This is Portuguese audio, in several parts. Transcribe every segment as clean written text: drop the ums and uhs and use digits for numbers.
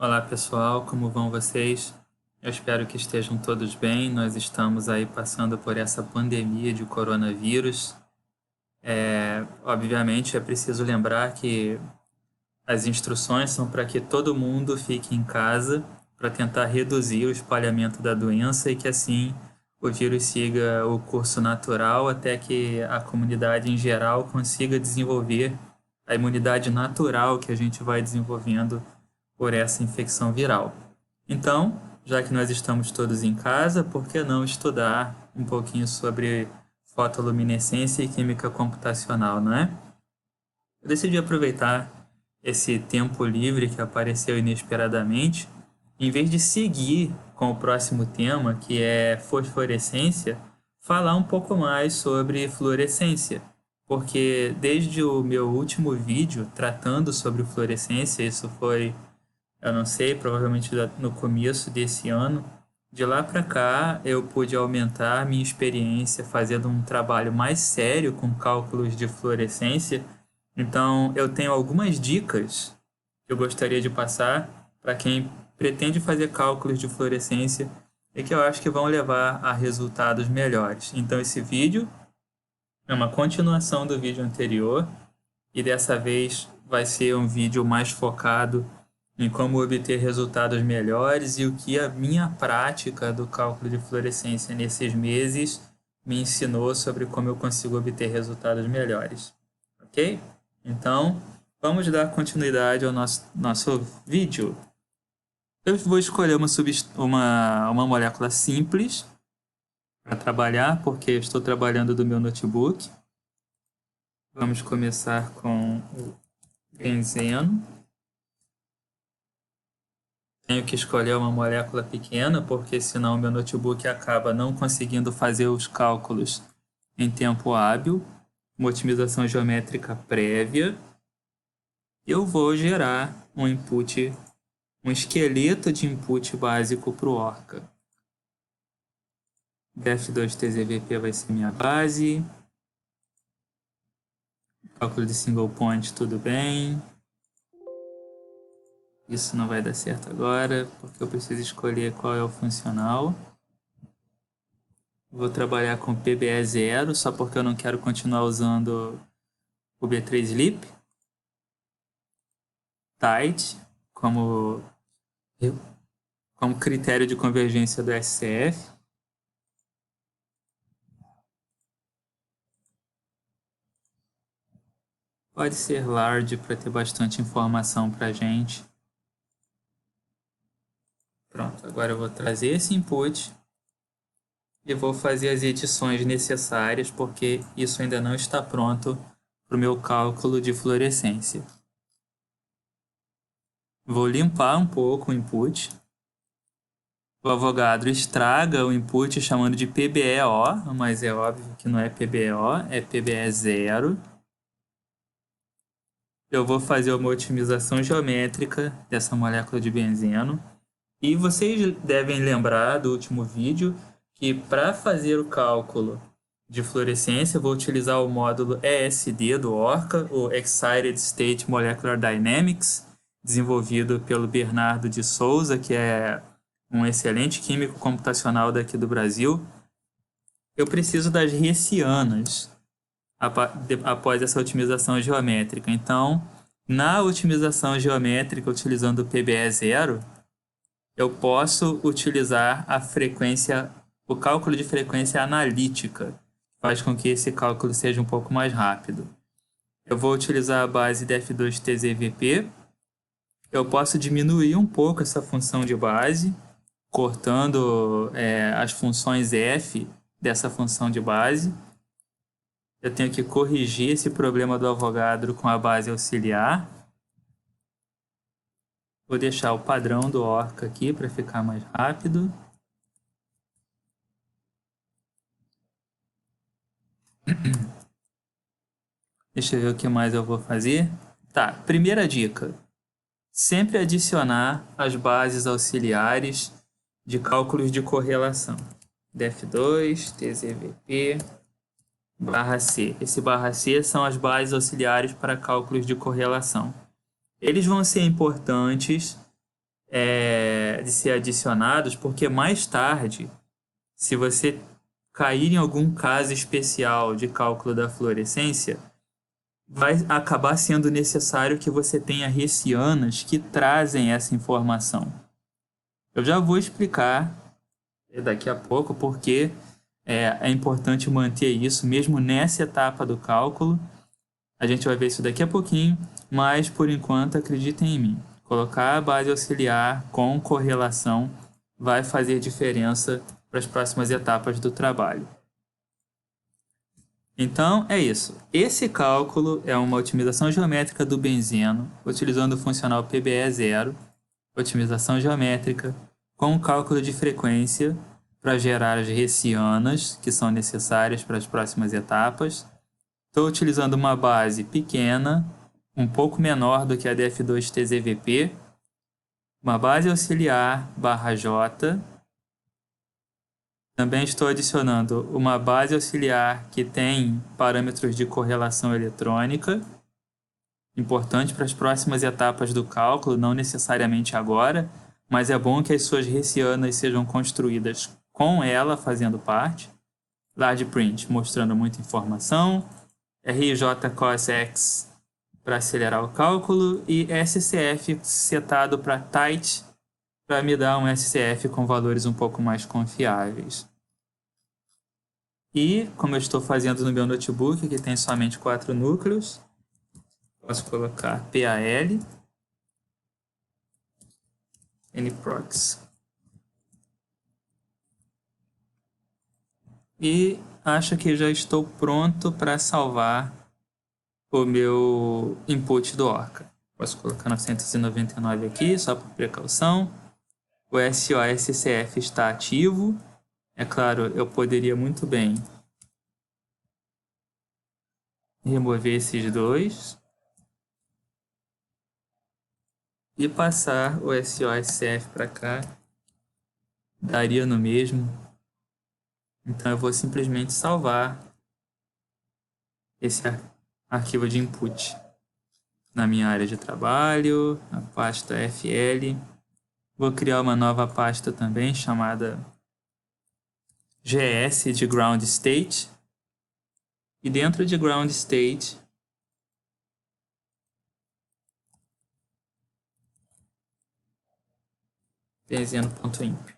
Olá pessoal, como vão vocês? Eu espero que estejam todos bem. Nós estamos aí passando por essa pandemia de coronavírus. Obviamente é preciso lembrar que as instruções são para que todo mundo fique em casa para tentar reduzir o espalhamento da doença e que assim o vírus siga o curso natural até que a comunidade em geral consiga desenvolver a imunidade natural que a gente vai desenvolvendo por essa infecção viral. Então, já que nós estamos todos em casa, por que não estudar um pouquinho sobre fotoluminescência e química computacional, não é? Eu decidi aproveitar esse tempo livre que apareceu inesperadamente, em vez de seguir com o próximo tema, que é fosforescência, falar um pouco mais sobre fluorescência. Porque desde o meu último vídeo tratando sobre fluorescência, isso foi, eu não sei, provavelmente no começo desse ano, de lá para cá eu pude aumentar minha experiência fazendo um trabalho mais sério com cálculos de fluorescência. Então, eu tenho algumas dicas que eu gostaria de passar para quem pretende fazer cálculos de fluorescência e que eu acho que vão levar a resultados melhores. Então, esse vídeo é uma continuação do vídeo anterior e dessa vez vai ser um vídeo mais focado em como obter resultados melhores e o que a minha prática do cálculo de fluorescência nesses meses me ensinou sobre como eu consigo obter resultados melhores. Ok? Então, vamos dar continuidade ao nosso vídeo. Eu vou escolher uma molécula simples para trabalhar, porque eu estou trabalhando do meu notebook. Vamos começar com o benzeno. Tenho que escolher uma molécula pequena, porque senão o meu notebook acaba não conseguindo fazer os cálculos em tempo hábil. Uma otimização geométrica prévia. Eu vou gerar um esqueleto de input básico para o Orca. def2tzvp vai ser minha base. Cálculo de single point, tudo bem. Isso não vai dar certo agora, porque eu preciso escolher qual é o funcional. Vou trabalhar com PBE0, só porque eu não quero continuar usando o B3Lip. Tight, como critério de convergência do SCF. Pode ser large para ter bastante informação para a gente. Pronto, agora eu vou trazer esse input e vou fazer as edições necessárias, porque isso ainda não está pronto para o meu cálculo de fluorescência. Vou limpar um pouco o input. O Avogadro estraga o input chamando de PBEO, mas é óbvio que não é PBEO, é PBE0. Eu vou fazer uma otimização geométrica dessa molécula de benzeno. E vocês devem lembrar do último vídeo que para fazer o cálculo de fluorescência eu vou utilizar o módulo ESD do Orca, o Excited State Molecular Dynamics, desenvolvido pelo Bernardo de Souza, que é um excelente químico computacional daqui do Brasil. Eu preciso das hessianas após essa otimização geométrica. Então, na otimização geométrica utilizando o PBE0, eu posso utilizar o cálculo de frequência analítica, faz com que esse cálculo seja um pouco mais rápido. Eu vou utilizar a base df2tzvp. Eu posso diminuir um pouco essa função de base, cortando as funções f dessa função de base. Eu tenho que corrigir esse problema do Avogadro com a base auxiliar. Vou deixar o padrão do Orca aqui para ficar mais rápido. Deixa eu ver o que mais eu vou fazer. Tá, primeira dica. Sempre adicionar as bases auxiliares de cálculos de correlação. def2, tzvp, /c. Esse /c são as bases auxiliares para cálculos de correlação. Eles vão ser importantes de ser adicionados, porque mais tarde, se você cair em algum caso especial de cálculo da fluorescência, vai acabar sendo necessário que você tenha hessianas que trazem essa informação. Eu já vou explicar daqui a pouco porque é importante manter isso mesmo nessa etapa do cálculo. A gente vai ver isso daqui a pouquinho, mas por enquanto acreditem em mim. Colocar a base auxiliar com correlação vai fazer diferença para as próximas etapas do trabalho. Então, é isso. Esse cálculo é uma otimização geométrica do benzeno, utilizando o funcional PBE0, otimização geométrica, com cálculo de frequência para gerar as hessianas, que são necessárias para as próximas etapas. Estou utilizando uma base pequena, um pouco menor do que a DF2-TZVP, uma base auxiliar /J. Também estou adicionando uma base auxiliar que tem parâmetros de correlação eletrônica, importante para as próximas etapas do cálculo, não necessariamente agora, mas é bom que as suas hessianas sejam construídas com ela fazendo parte. Large print mostrando muita informação, RJ cos X para acelerar o cálculo e SCF setado para tight para me dar um SCF com valores um pouco mais confiáveis. E, como eu estou fazendo no meu notebook, que tem somente 4 núcleos, posso colocar PAL, NPROX. E acho que já estou pronto para salvar o meu input do Orca. Posso colocar 999 aqui, só por precaução. O SOSCF está ativo. É claro, eu poderia muito bem remover esses dois e passar o SOSCF para cá. Daria no mesmo. Então eu vou simplesmente salvar esse arquivo de input na minha área de trabalho, a pasta FL. Vou criar uma nova pasta também chamada GS de Ground State. E dentro de Ground State, benzeno.imp.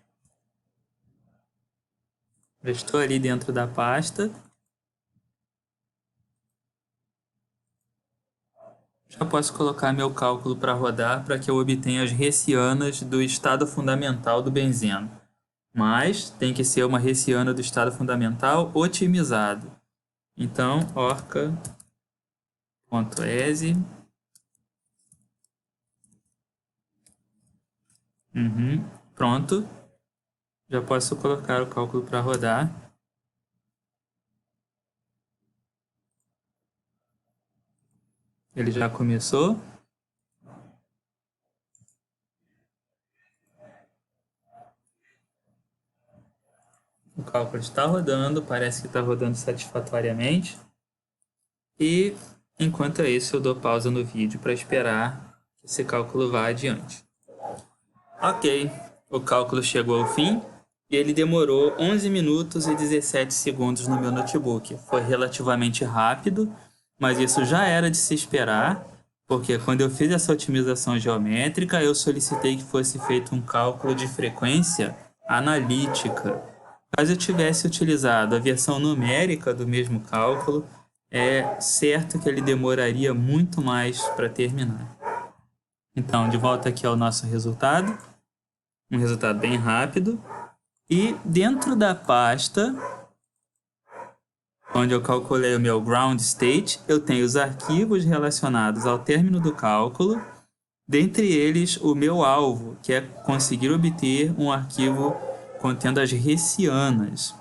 Já estou ali dentro da pasta. Já posso colocar meu cálculo para rodar para que eu obtenha as hessianas do estado fundamental do benzeno. Mas tem que ser uma hessiana do estado fundamental otimizado. Então, orca.exe. Pronto. Já posso colocar o cálculo para rodar. Ele já começou. O cálculo está rodando, parece que está rodando satisfatoriamente. E, enquanto isso, eu dou pausa no vídeo para esperar que esse cálculo vá adiante. Ok, o cálculo chegou ao fim e ele demorou 11 minutos e 17 segundos no meu notebook. Foi relativamente rápido, mas isso já era de se esperar, porque quando eu fiz essa otimização geométrica, eu solicitei que fosse feito um cálculo de frequência analítica. Caso eu tivesse utilizado a versão numérica do mesmo cálculo, é certo que ele demoraria muito mais para terminar. Então, de volta aqui ao nosso resultado. Um resultado bem rápido. E dentro da pasta, onde eu calculei o meu ground state, eu tenho os arquivos relacionados ao término do cálculo, dentre eles o meu alvo, que é conseguir obter um arquivo contendo as hessianas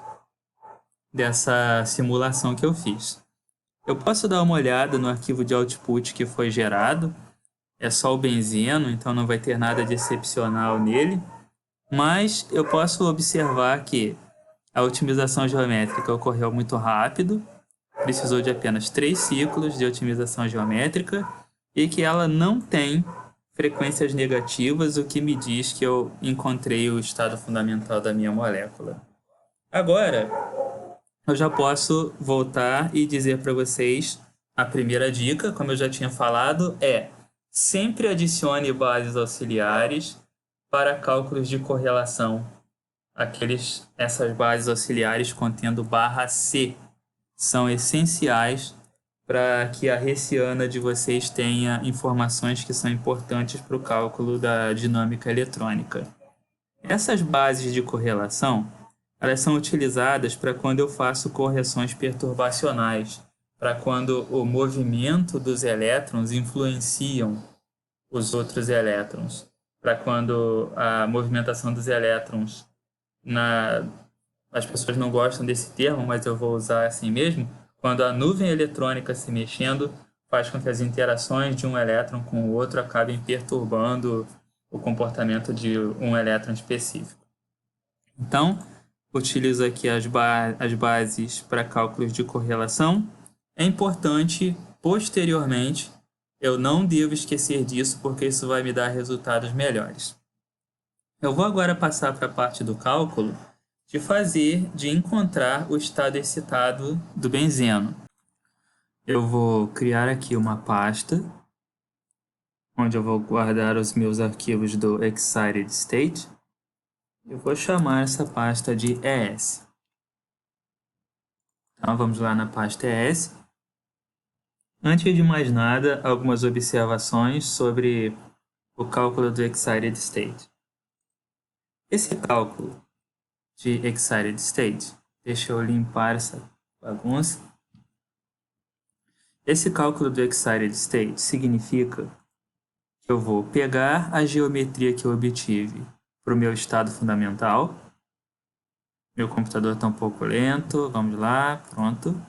dessa simulação que eu fiz. Eu posso dar uma olhada no arquivo de output que foi gerado. É só o benzeno, então não vai ter nada de excepcional nele. Mas eu posso observar que a otimização geométrica ocorreu muito rápido, precisou de apenas 3 ciclos de otimização geométrica e que ela não tem frequências negativas, o que me diz que eu encontrei o estado fundamental da minha molécula. Agora, eu já posso voltar e dizer para vocês a primeira dica, como eu já tinha falado, é sempre adicione bases auxiliares para cálculos de correlação. Essas bases auxiliares contendo barra C são essenciais para que a hessiana de vocês tenha informações que são importantes para o cálculo da dinâmica eletrônica. Essas bases de correlação, elas são utilizadas para quando eu faço correções perturbacionais, para quando o movimento dos elétrons influenciam os outros elétrons, para quando a movimentação dos elétrons, as pessoas não gostam desse termo, mas eu vou usar assim mesmo, quando a nuvem eletrônica se mexendo faz com que as interações de um elétron com o outro acabem perturbando o comportamento de um elétron específico. Então, utilizo aqui as bases para cálculos de correlação. É importante, posteriormente, eu não devo esquecer disso, porque isso vai me dar resultados melhores. Eu vou agora passar para a parte do cálculo de encontrar o estado excitado do benzeno. Eu vou criar aqui uma pasta, onde eu vou guardar os meus arquivos do Excited State. Eu vou chamar essa pasta de ES. Então, vamos lá na pasta ES. Antes de mais nada, algumas observações sobre o cálculo do Excited State. Esse cálculo de Excited State, deixa eu limpar essa bagunça. Esse cálculo do Excited State significa que eu vou pegar a geometria que eu obtive para o meu estado fundamental. Meu computador está um pouco lento, vamos lá, pronto.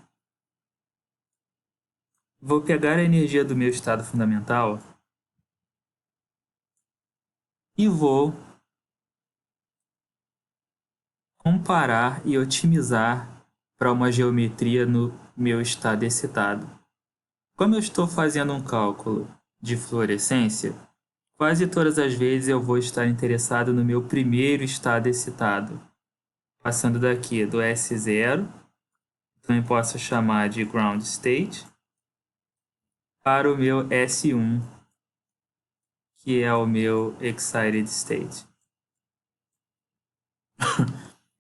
Vou pegar a energia do meu estado fundamental e vou comparar e otimizar para uma geometria no meu estado excitado. Como eu estou fazendo um cálculo de fluorescência, quase todas as vezes eu vou estar interessado no meu primeiro estado excitado, passando daqui do S0, também posso chamar de ground state, para o meu S1, que é o meu excited state.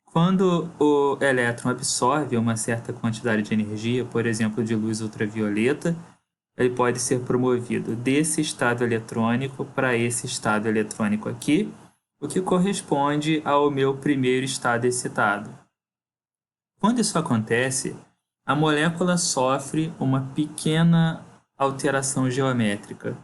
Quando o elétron absorve uma certa quantidade de energia, por exemplo, de luz ultravioleta, ele pode ser promovido desse estado eletrônico para esse estado eletrônico aqui, o que corresponde ao meu primeiro estado excitado. Quando isso acontece, a molécula sofre uma pequena alteração geométrica.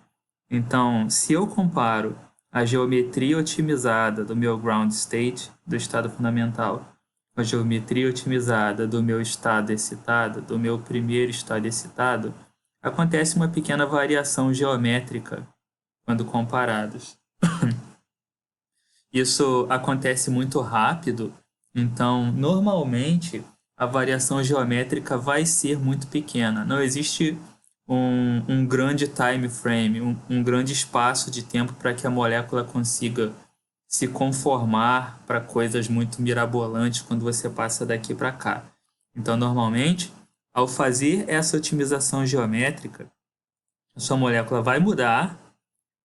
Então, se eu comparo a geometria otimizada do meu ground state, do estado fundamental, com a geometria otimizada do meu estado excitado, do meu primeiro estado excitado, acontece uma pequena variação geométrica quando comparados. Isso acontece muito rápido, então, normalmente, a variação geométrica vai ser muito pequena. Não existe um grande time frame, um grande espaço de tempo para que a molécula consiga se conformar para coisas muito mirabolantes quando você passa daqui para cá. Então, normalmente, ao fazer essa otimização geométrica, a sua molécula vai mudar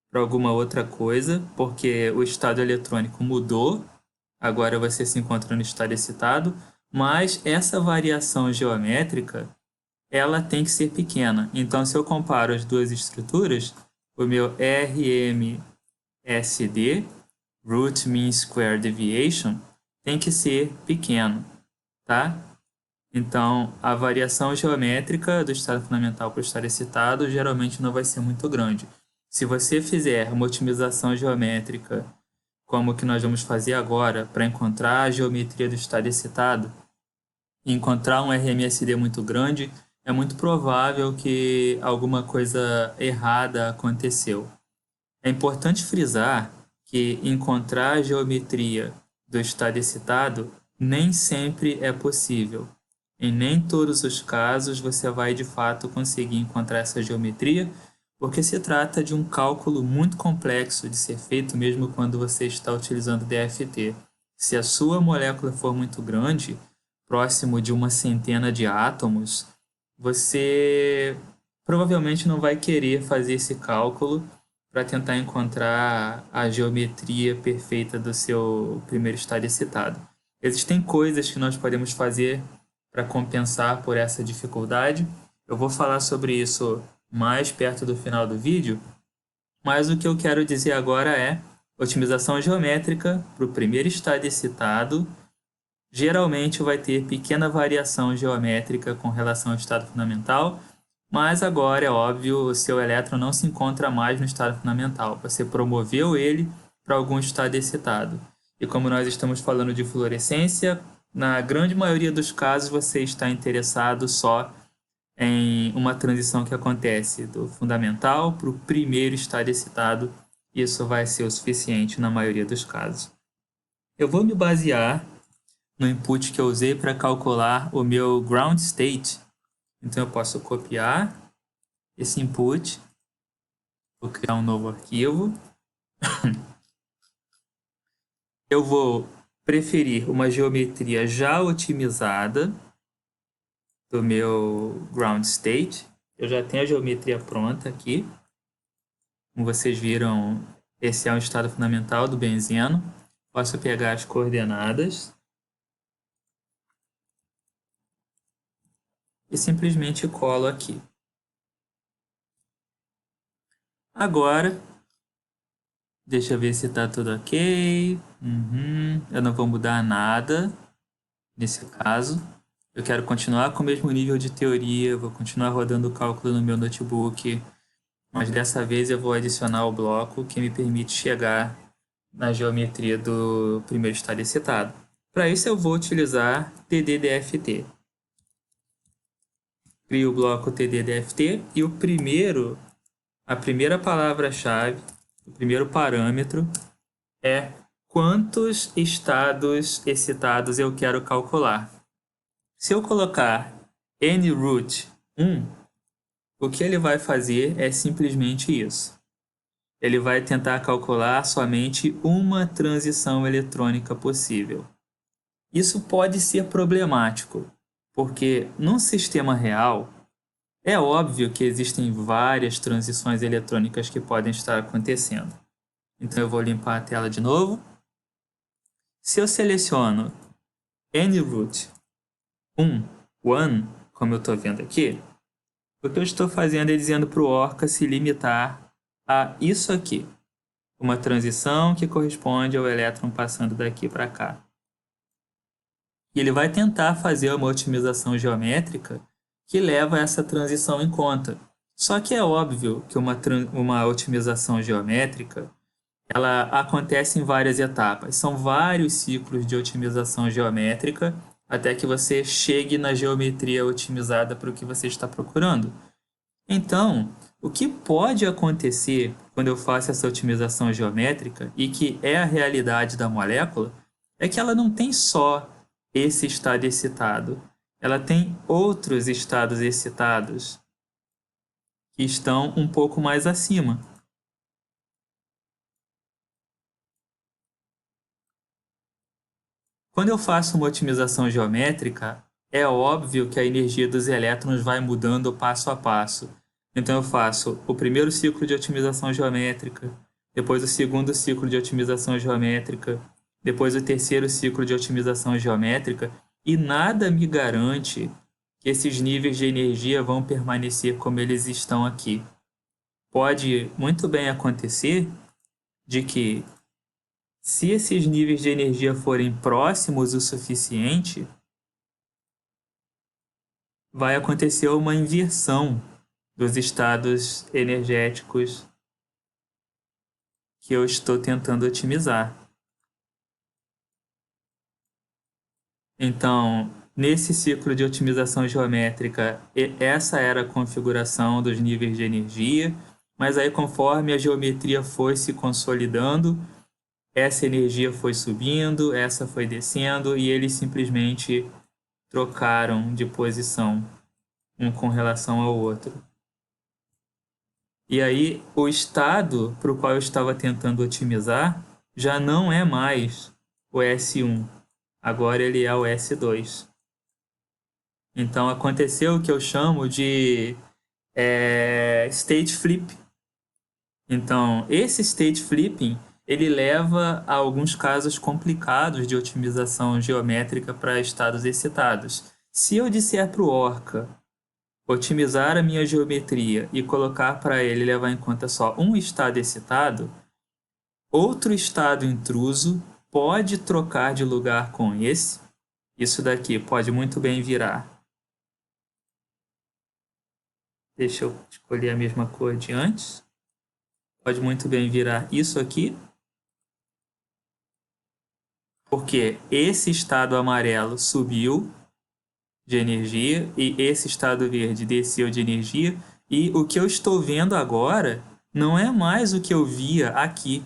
para alguma outra coisa, porque o estado eletrônico mudou, agora você se encontra no estado excitado, mas essa variação geométrica ela tem que ser pequena. Então, se eu comparo as duas estruturas, o meu RMSD, Root Mean Square Deviation, tem que ser pequeno, tá? Então, a variação geométrica do estado fundamental para o estado excitado geralmente não vai ser muito grande. Se você fizer uma otimização geométrica, como o que nós vamos fazer agora, para encontrar a geometria do estado excitado, e encontrar um RMSD muito grande, é muito provável que alguma coisa errada aconteceu. É importante frisar que encontrar a geometria do estado excitado nem sempre é possível. Em nem todos os casos você vai de fato conseguir encontrar essa geometria, porque se trata de um cálculo muito complexo de ser feito mesmo quando você está utilizando DFT. Se a sua molécula for muito grande, próximo de uma centena de átomos, você provavelmente não vai querer fazer esse cálculo para tentar encontrar a geometria perfeita do seu primeiro estado excitado. Existem coisas que nós podemos fazer para compensar por essa dificuldade. Eu vou falar sobre isso mais perto do final do vídeo, mas o que eu quero dizer agora é otimização geométrica para o primeiro estado excitado geralmente vai ter pequena variação geométrica com relação ao estado fundamental, mas agora é óbvio, o seu elétron não se encontra mais no estado fundamental. Você promoveu ele para algum estado excitado. E como nós estamos falando de fluorescência, na grande maioria dos casos você está interessado só em uma transição que acontece do fundamental para o primeiro estado excitado. Isso vai ser o suficiente na maioria dos casos. Eu vou me basear no input que eu usei para calcular o meu ground state. Então eu posso copiar esse input, vou criar um novo arquivo. Eu vou preferir uma geometria já otimizada do meu ground state. Eu já tenho a geometria pronta aqui. Como vocês viram, esse é o estado fundamental do benzeno. Posso pegar as coordenadas e simplesmente colo aqui. Agora, deixa eu ver se está tudo ok. Eu não vou mudar nada nesse caso. Eu quero continuar com o mesmo nível de teoria, vou continuar rodando o cálculo no meu notebook, mas dessa vez eu vou adicionar o bloco que me permite chegar na geometria do primeiro estado excitado. Para isso eu vou utilizar TDDFT. Crio o bloco TDDFT e a primeira palavra-chave, o primeiro parâmetro é quantos estados excitados eu quero calcular. Se eu colocar nRoot 1, o que ele vai fazer é simplesmente isso. Ele vai tentar calcular somente uma transição eletrônica possível. Isso pode ser problemático, porque num sistema real, é óbvio que existem várias transições eletrônicas que podem estar acontecendo. Então eu vou limpar a tela de novo. Se eu seleciono nRoot 1, como eu estou vendo aqui, o que eu estou fazendo é dizendo para o Orca se limitar a isso aqui. Uma transição que corresponde ao elétron passando daqui para cá. E ele vai tentar fazer uma otimização geométrica que leva essa transição em conta. Só que é óbvio que uma otimização geométrica ela acontece em várias etapas. São vários ciclos de otimização geométrica até que você chegue na geometria otimizada para o que você está procurando. Então, o que pode acontecer quando eu faço essa otimização geométrica e que é a realidade da molécula é que ela não tem só esse estado excitado, ela tem outros estados excitados que estão um pouco mais acima. Quando eu faço uma otimização geométrica, é óbvio que a energia dos elétrons vai mudando passo a passo. Então eu faço o primeiro ciclo de otimização geométrica, depois o segundo ciclo de otimização geométrica, depois o terceiro ciclo de otimização geométrica, e nada me garante que esses níveis de energia vão permanecer como eles estão aqui. Pode muito bem acontecer de que, se esses níveis de energia forem próximos o suficiente, vai acontecer uma inversão dos estados energéticos que eu estou tentando otimizar. Então, nesse ciclo de otimização geométrica, essa era a configuração dos níveis de energia, mas aí conforme a geometria foi se consolidando, essa energia foi subindo, essa foi descendo e eles simplesmente trocaram de posição um com relação ao outro. E aí, o estado para o qual eu estava tentando otimizar já não é mais o S1. Agora ele é o S2. Então, aconteceu o que eu chamo de state flip. Então, esse state flipping, ele leva a alguns casos complicados de otimização geométrica para estados excitados. Se eu disser para o Orca otimizar a minha geometria e colocar para ele levar em conta só um estado excitado, outro estado intruso pode trocar de lugar com esse. Isso daqui pode muito bem virar. Deixa eu escolher a mesma cor de antes. Pode muito bem virar isso aqui. Porque esse estado amarelo subiu de energia e esse estado verde desceu de energia. E o que eu estou vendo agora não é mais o que eu via aqui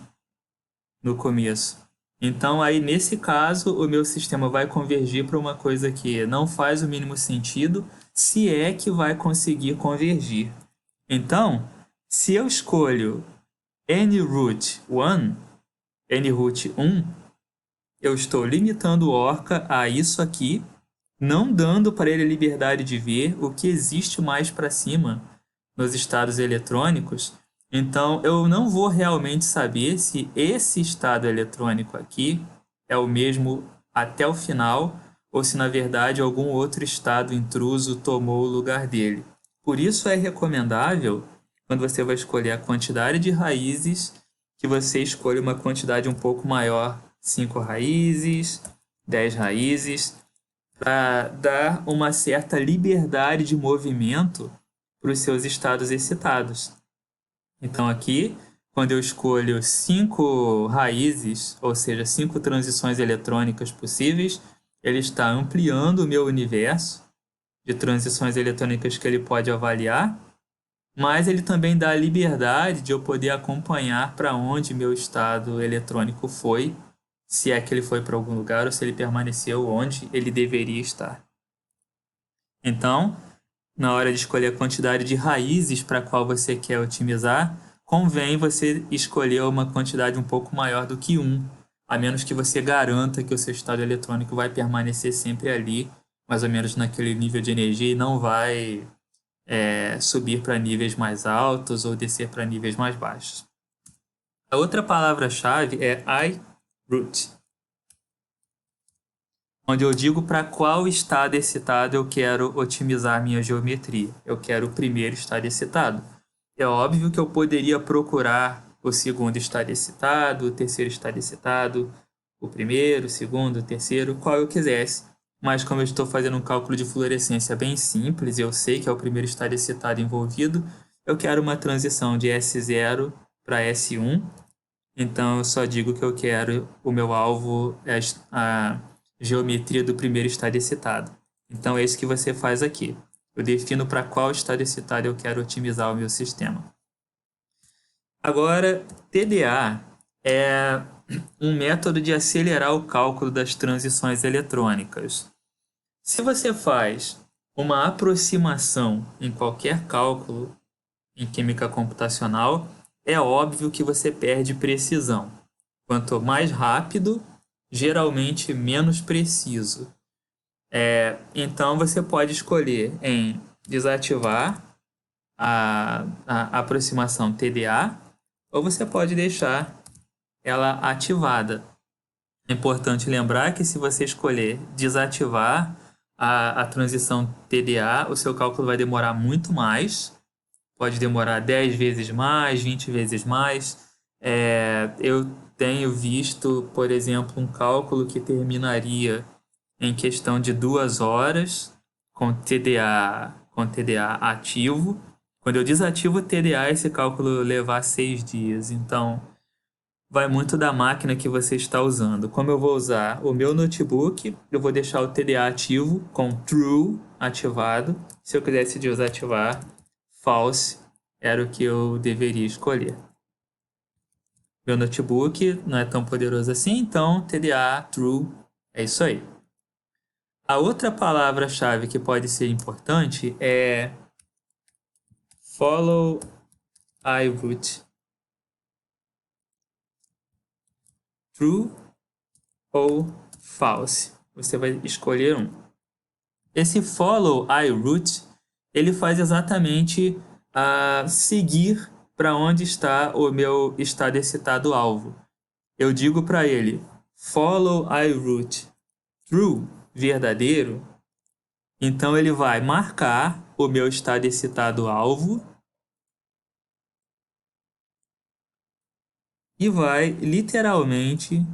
no começo. Então, aí, nesse caso, o meu sistema vai convergir para uma coisa que não faz o mínimo sentido, se é que vai conseguir convergir. Então, se eu escolho nRoot 1, nRoot 1, eu estou limitando o Orca a isso aqui, não dando para ele a liberdade de ver o que existe mais para cima nos estados eletrônicos. Então, eu não vou realmente saber se esse estado eletrônico aqui é o mesmo até o final ou se, na verdade, algum outro estado intruso tomou o lugar dele. Por isso, é recomendável, quando você vai escolher a quantidade de raízes, que você escolha uma quantidade um pouco maior, 5 raízes, 10 raízes, para dar uma certa liberdade de movimento para os seus estados excitados. Então, aqui, quando eu escolho 5 raízes, ou seja, 5 transições eletrônicas possíveis, ele está ampliando o meu universo de transições eletrônicas que ele pode avaliar, mas ele também dá a liberdade de eu poder acompanhar para onde meu estado eletrônico foi, se é que ele foi para algum lugar ou se ele permaneceu onde ele deveria estar. Então, na hora de escolher a quantidade de raízes para a qual você quer otimizar, convém você escolher uma quantidade um pouco maior do que 1, a menos que você garanta que o seu estado eletrônico vai permanecer sempre ali, mais ou menos naquele nível de energia, e não vai subir para níveis mais altos ou descer para níveis mais baixos. A outra palavra-chave é iRoot, onde eu digo para qual estado excitado eu quero otimizar minha geometria. Eu quero o primeiro estado excitado. É óbvio que eu poderia procurar o segundo estado excitado, o terceiro estado excitado, o primeiro, o segundo, o terceiro, qual eu quisesse. Mas como eu estou fazendo um cálculo de fluorescência bem simples, e eu sei que é o primeiro estado excitado envolvido, eu quero uma transição de S0 para S1. Então, eu só digo que eu quero o meu alvo é a geometria do primeiro estado excitado. Então, é isso que você faz aqui. Eu defino para qual estado excitado eu quero otimizar o meu sistema. Agora, TDA é um método de acelerar o cálculo das transições eletrônicas. Se você faz uma aproximação em qualquer cálculo em química computacional, é óbvio que você perde precisão. Quanto mais rápido, geralmente menos preciso. Então você pode escolher em desativar a aproximação TDA ou você pode deixar ela ativada. É importante lembrar que se você escolher desativar a transição TDA, o seu cálculo vai demorar muito mais. Pode demorar 10 vezes mais, 20 vezes mais. Eu tenho visto, por exemplo, um cálculo que terminaria em questão de 2 horas com TDA ativo. Quando eu desativo o TDA, esse cálculo levar 6 dias. Então, vai muito da máquina que você está usando. Como eu vou usar o meu notebook, eu vou deixar o TDA ativo com true ativado. Se eu quisesse desativar, false era o que eu deveria escolher. Meu notebook não é tão poderoso assim, então TDA true é isso aí. A outra palavra-chave que pode ser importante é follow I root. True ou false? Você vai escolher um. Esse follow I root, ele faz exatamente seguir para onde está o meu estado excitado alvo. Eu digo para ele, follow I root true, verdadeiro. Então ele vai marcar o meu estado excitado alvo e vai literalmente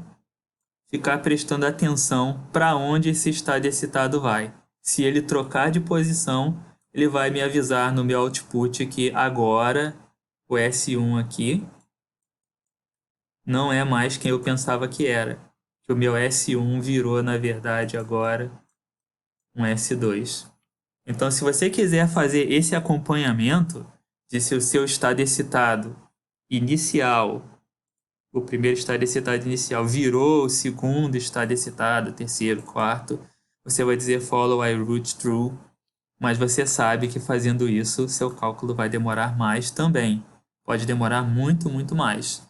ficar prestando atenção para onde esse estado excitado vai. Se ele trocar de posição, ele vai me avisar no meu output que agora o S1 aqui não é mais quem eu pensava que era. Que o meu S1 virou, na verdade, agora um S2. Então, se você quiser fazer esse acompanhamento de se o seu estado excitado inicial, o primeiro estado excitado inicial, virou o segundo estado excitado, terceiro, quarto, você vai dizer follow I root true, mas você sabe que fazendo isso, seu cálculo vai demorar mais também. Pode demorar muito, muito mais.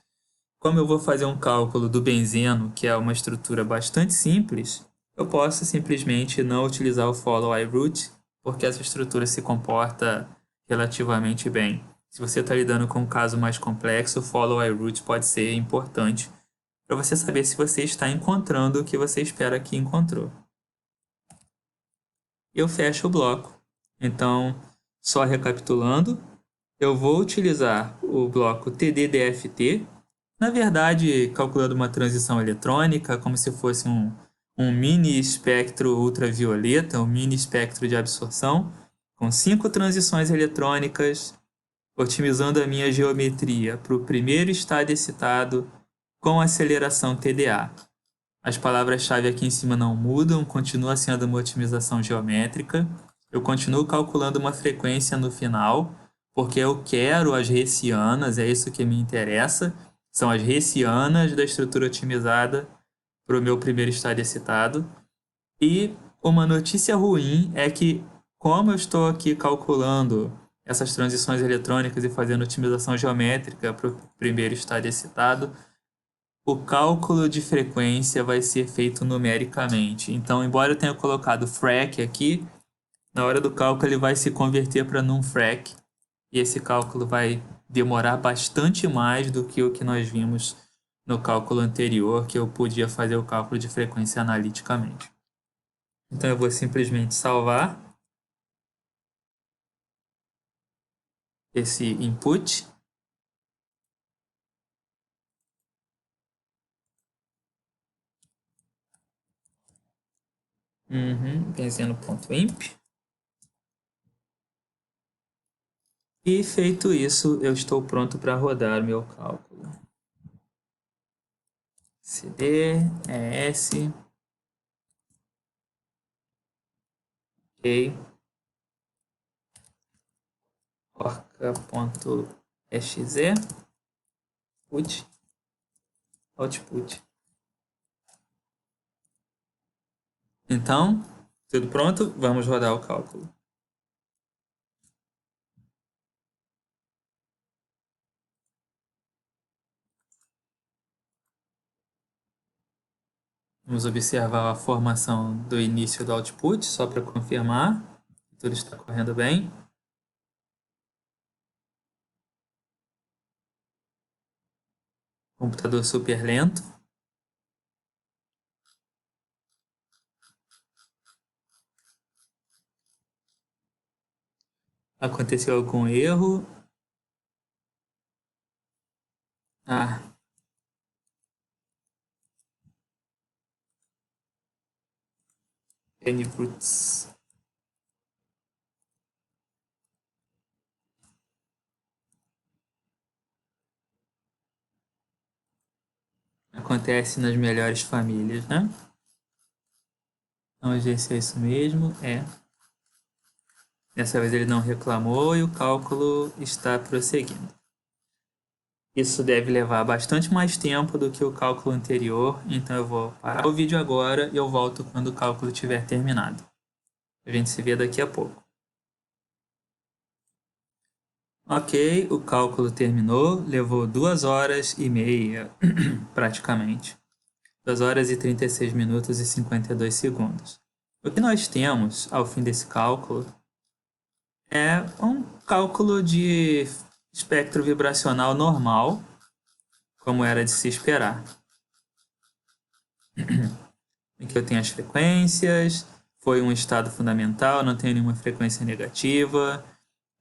Como eu vou fazer um cálculo do benzeno, que é uma estrutura bastante simples, eu posso simplesmente não utilizar o follow I root, porque essa estrutura se comporta relativamente bem. Se você está lidando com um caso mais complexo, o follow I root pode ser importante para você saber se você está encontrando o que você espera que encontrou. Eu fecho o bloco. Então, só recapitulando, eu vou utilizar o bloco TDDFT, na verdade, calculando uma transição eletrônica, como se fosse um mini espectro ultravioleta, um mini espectro de absorção, com 5 transições eletrônicas, otimizando a minha geometria para o primeiro estado excitado com aceleração TDA. As palavras-chave aqui em cima não mudam, continua sendo uma otimização geométrica. Eu continuo calculando uma frequência no final, porque eu quero as hessianas, é isso que me interessa. São as hessianas da estrutura otimizada para o meu primeiro estado excitado. E uma notícia ruim é que, como eu estou aqui calculando essas transições eletrônicas e fazendo otimização geométrica para o primeiro estado excitado, o cálculo de frequência vai ser feito numericamente. Então, embora eu tenha colocado frac aqui, na hora do cálculo ele vai se converter para num frac. E esse cálculo vai demorar bastante mais do que o que nós vimos no cálculo anterior, que eu podia fazer o cálculo de frequência analiticamente. Então, eu vou simplesmente salvar esse input. Benzeno.imp. E feito isso, eu estou pronto para rodar o meu cálculo. CD, ES, ok, orca.exe, put, output. Então, tudo pronto? Vamos rodar o cálculo. Vamos observar a formação do início do output, só para confirmar que tudo está correndo bem. Computador super lento. Aconteceu algum erro? Nroots. Acontece nas melhores famílias, né? Vamos ver se é isso mesmo. É. Dessa vez ele não reclamou e o cálculo está prosseguindo. Isso deve levar bastante mais tempo do que o cálculo anterior, então eu vou parar o vídeo agora e eu volto quando o cálculo tiver terminado. A gente se vê daqui a pouco. Ok, o cálculo terminou, levou 2 horas e meia, praticamente. 2 horas e 36 minutos e 52 segundos. O que nós temos ao fim desse cálculo é um cálculo de espectro vibracional normal, como era de se esperar, em que eu tenho as frequências, foi um estado fundamental, não tenho nenhuma frequência negativa.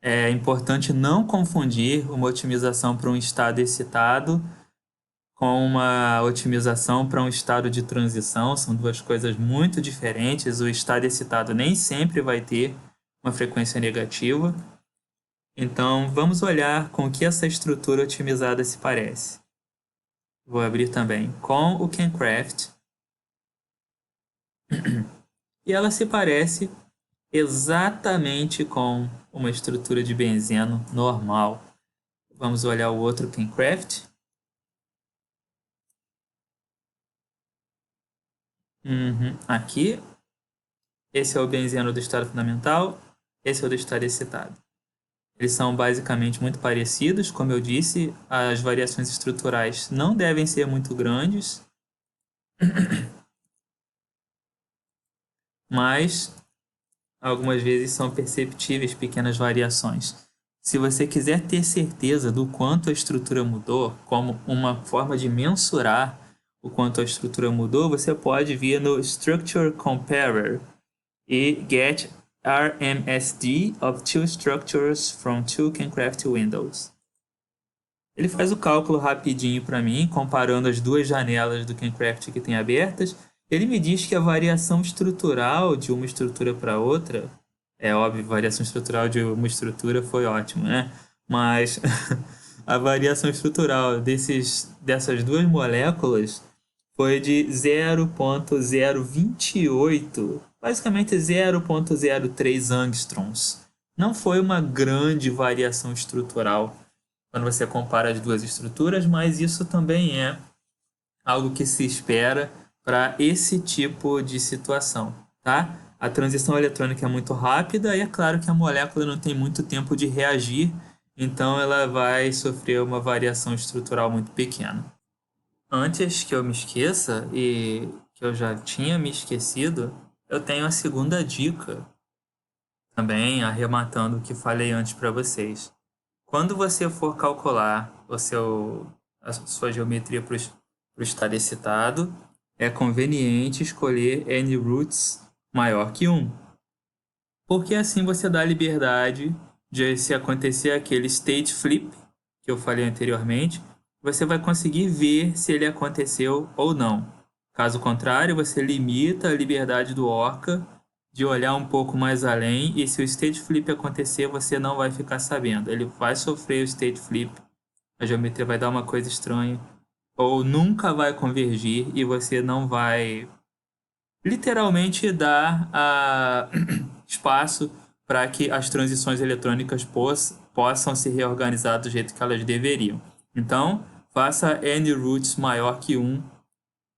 É importante não confundir uma otimização para um estado excitado com uma otimização para um estado de transição. São duas coisas muito diferentes. O estado excitado nem sempre vai ter uma frequência negativa. Então, vamos olhar com que essa estrutura otimizada se parece. Vou abrir também com o Cancraft. E ela se parece exatamente com uma estrutura de benzeno normal. Vamos olhar o outro Cancraft. Aqui, esse é o benzeno do estado fundamental, esse é o do estado excitado. Eles são basicamente muito parecidos, como eu disse, as variações estruturais não devem ser muito grandes, mas algumas vezes são perceptíveis pequenas variações. Se você quiser ter certeza do quanto a estrutura mudou, como uma forma de mensurar o quanto a estrutura mudou, você pode vir no Structure Comparer e get RMSD of two structures from two Cancraft windows. Ele faz o cálculo rapidinho para mim, comparando as duas janelas do Cancraft que tem abertas. Ele me diz que a variação estrutural de uma estrutura para outra, é óbvio, variação estrutural de uma estrutura foi ótimo, né? Mas a variação estrutural dessas duas moléculas foi de 0,028, basicamente 0,03 angstroms. Não foi uma grande variação estrutural quando você compara as duas estruturas, mas isso também é algo que se espera para esse tipo de situação, tá? A transição eletrônica é muito rápida e é claro que a molécula não tem muito tempo de reagir, então ela vai sofrer uma variação estrutural muito pequena. Antes que eu me esqueça, e que eu já tinha me esquecido, eu tenho a segunda dica, também arrematando o que falei antes para vocês. Quando você for calcular a sua geometria para o estado excitado, é conveniente escolher n roots maior que 1. Porque assim você dá liberdade de, se acontecer aquele state flip que eu falei anteriormente, você vai conseguir ver se ele aconteceu ou não. Caso contrário, você limita a liberdade do Orca de olhar um pouco mais além, e se o state flip acontecer, você não vai ficar sabendo. Ele vai sofrer o state flip, a geometria vai dar uma coisa estranha, ou nunca vai convergir e você não vai literalmente dar espaço para que as transições eletrônicas possam se reorganizar do jeito que elas deveriam. Então, faça n roots maior que 1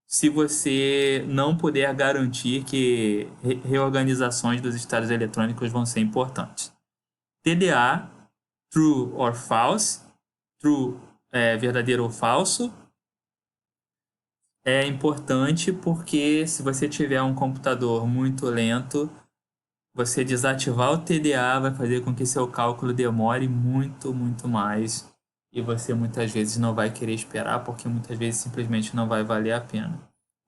se você não puder garantir que reorganizações dos estados eletrônicos vão ser importantes. TDA, true or false, true é verdadeiro ou falso, é importante porque se você tiver um computador muito lento, você desativar o TDA vai fazer com que seu cálculo demore muito, muito mais. E você muitas vezes não vai querer esperar, porque muitas vezes simplesmente não vai valer a pena.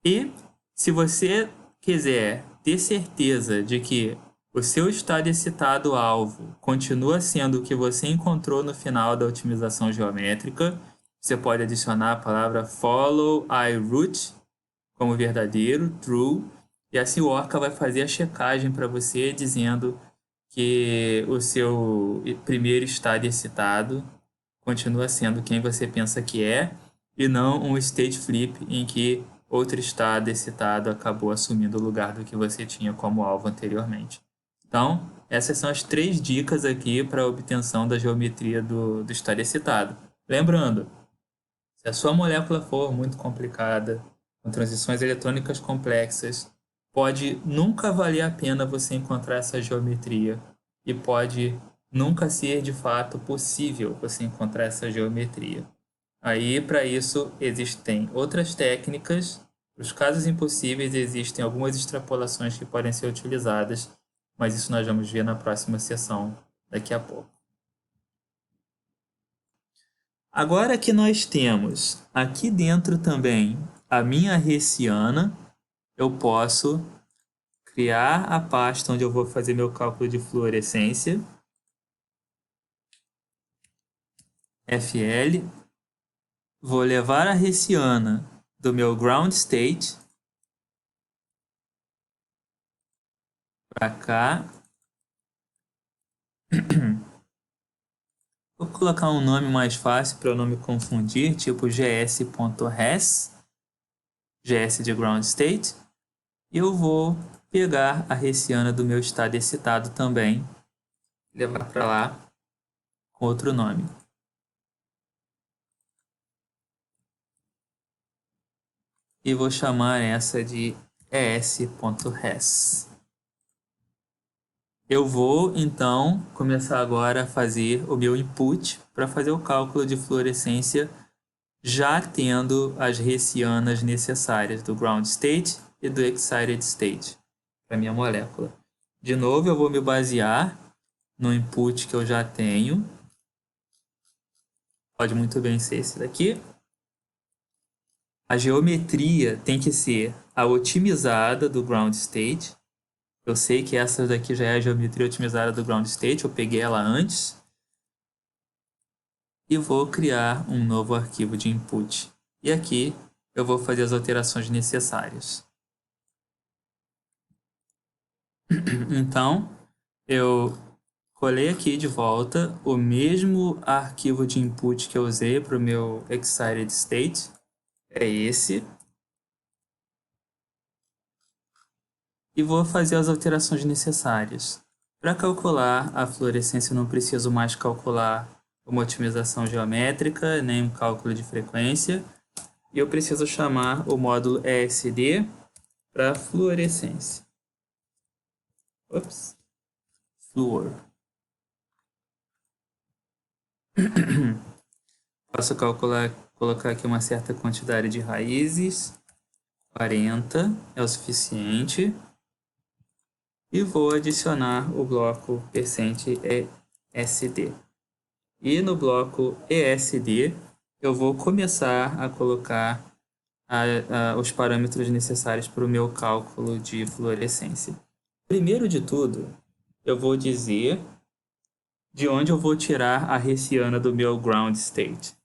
E se você quiser ter certeza de que o seu estado excitado alvo continua sendo o que você encontrou no final da otimização geométrica, você pode adicionar a palavra follow iRoot como verdadeiro, true, e assim o Orca vai fazer a checagem para você dizendo que o seu primeiro estado excitado continua sendo quem você pensa que é, e não um state flip em que outro estado excitado acabou assumindo o lugar do que você tinha como alvo anteriormente. Então, essas são as 3 dicas aqui para a obtenção da geometria do estado excitado. Lembrando, se a sua molécula for muito complicada, com transições eletrônicas complexas, pode nunca valer a pena você encontrar essa geometria e pode nunca ser de fato possível você encontrar essa geometria. Aí, para isso, existem outras técnicas. Para os casos impossíveis, existem algumas extrapolações que podem ser utilizadas, mas isso nós vamos ver na próxima sessão, daqui a pouco. Agora que nós temos aqui dentro também a minha hessiana, eu posso criar a pasta onde eu vou fazer meu cálculo de fluorescência. FL. Vou levar a hessiana do meu ground state para cá. Vou colocar um nome mais fácil para eu não me confundir, tipo gs.res, gs de ground state. E eu vou pegar a hessiana do meu estado excitado também, levar para lá com outro nome. E vou chamar essa de es.res. Eu vou, então, começar agora a fazer o meu input para fazer o cálculo de fluorescência, já tendo as hessianas necessárias do ground state e do excited state para minha molécula. De novo, eu vou me basear no input que eu já tenho. Pode muito bem ser esse daqui. A geometria tem que ser a otimizada do ground state. Eu sei que essa daqui já é a geometria otimizada do ground state, eu peguei ela antes. E vou criar um novo arquivo de input. E aqui eu vou fazer as alterações necessárias. Então, eu colei aqui de volta o mesmo arquivo de input que eu usei para o meu excited state. É esse. E vou fazer as alterações necessárias. Para calcular a fluorescência, eu não preciso mais calcular uma otimização geométrica, nem um cálculo de frequência. E eu preciso chamar o módulo ESD para fluorescência. Ops. Fluor. Posso colocar aqui uma certa quantidade de raízes. 40 é o suficiente. E vou adicionar o bloco %ESD. E no bloco ESD, eu vou começar a colocar os parâmetros necessários para o meu cálculo de fluorescência. Primeiro de tudo, eu vou dizer de onde eu vou tirar a hessiana do meu ground state.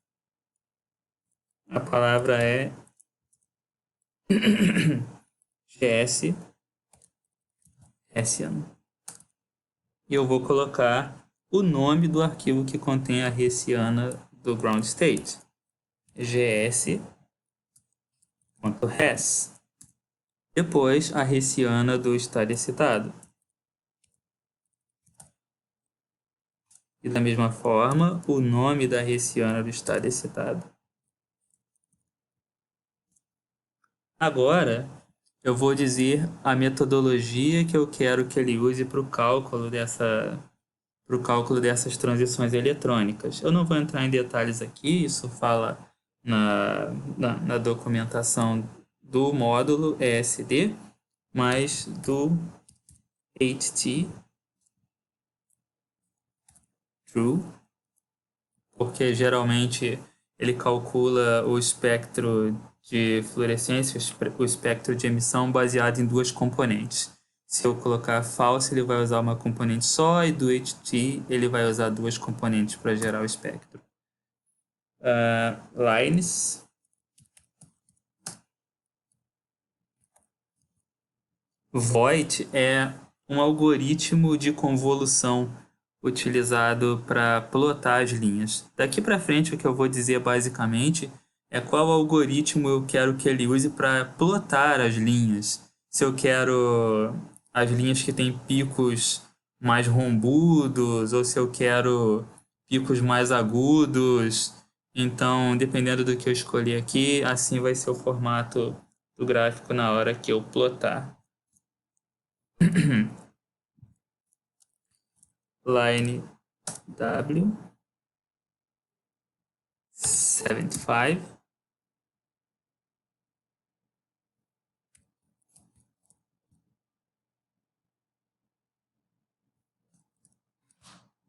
A palavra é gs hessian. E eu vou colocar o nome do arquivo que contém a hessiana do ground state. gs.res. Depois, a hessiana do estado excitado. E da mesma forma, o nome da hessiana do estado excitado. Agora, eu vou dizer a metodologia que eu quero que ele use para o cálculo dessas transições eletrônicas. Eu não vou entrar em detalhes aqui, isso fala na documentação do módulo ESD, mas do HT True, porque geralmente ele calcula o espectro de fluorescência, o espectro de emissão baseado em duas componentes. Se eu colocar false, ele vai usar uma componente só, e do HT ele vai usar duas componentes para gerar o espectro. Lines. Voigt é um algoritmo de convolução utilizado para plotar as linhas. Daqui para frente, o que eu vou dizer basicamente é qual algoritmo eu quero que ele use para plotar as linhas. Se eu quero as linhas que têm picos mais rombudos ou se eu quero picos mais agudos. Então, dependendo do que eu escolher aqui, assim vai ser o formato do gráfico na hora que eu plotar. Line W 75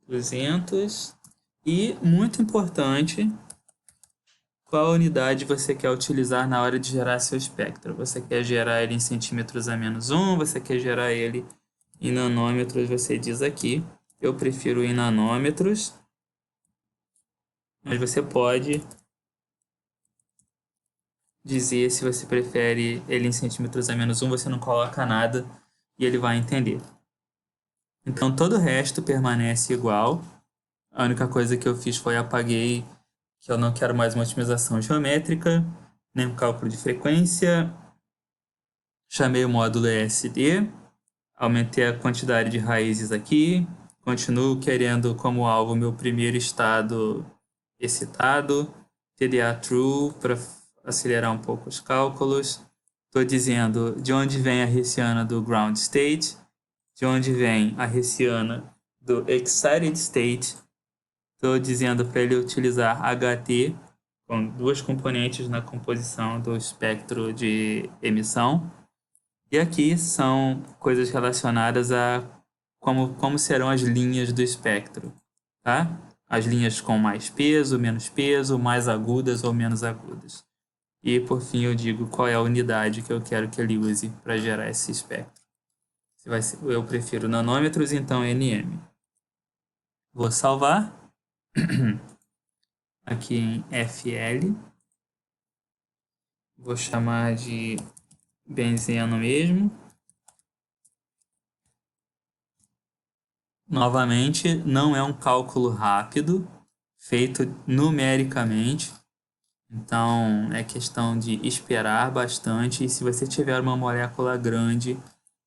200 e, muito importante, qual unidade você quer utilizar na hora de gerar seu espectro. Você quer gerar ele em centímetros a menos 1, você quer gerar ele em nanômetros, você diz aqui. Eu prefiro em nanômetros, mas você pode dizer se você prefere ele em centímetros a menos 1, você não coloca nada e ele vai entender. Então todo o resto permanece igual. A única coisa que eu fiz foi apaguei que eu não quero mais uma otimização geométrica, nem um cálculo de frequência. Chamei o módulo ESD, aumentei a quantidade de raízes aqui, continuo querendo como alvo meu primeiro estado excitado, TDA true para acelerar um pouco os cálculos. Estou dizendo de onde vem a hessiana do ground state, de onde vem a hessiana do excited state. Estou dizendo para ele utilizar HT com duas componentes na composição do espectro de emissão. E aqui são coisas relacionadas a como serão as linhas do espectro, tá? As linhas com mais peso, menos peso, mais agudas ou menos agudas. E por fim eu digo qual é a unidade que eu quero que ele use para gerar esse espectro. Eu prefiro nanômetros, então NM. Vou salvar aqui em FL. Vou chamar de benzeno mesmo. Novamente, não é um cálculo rápido, feito numericamente. Então, é questão de esperar bastante. E se você tiver uma molécula grande,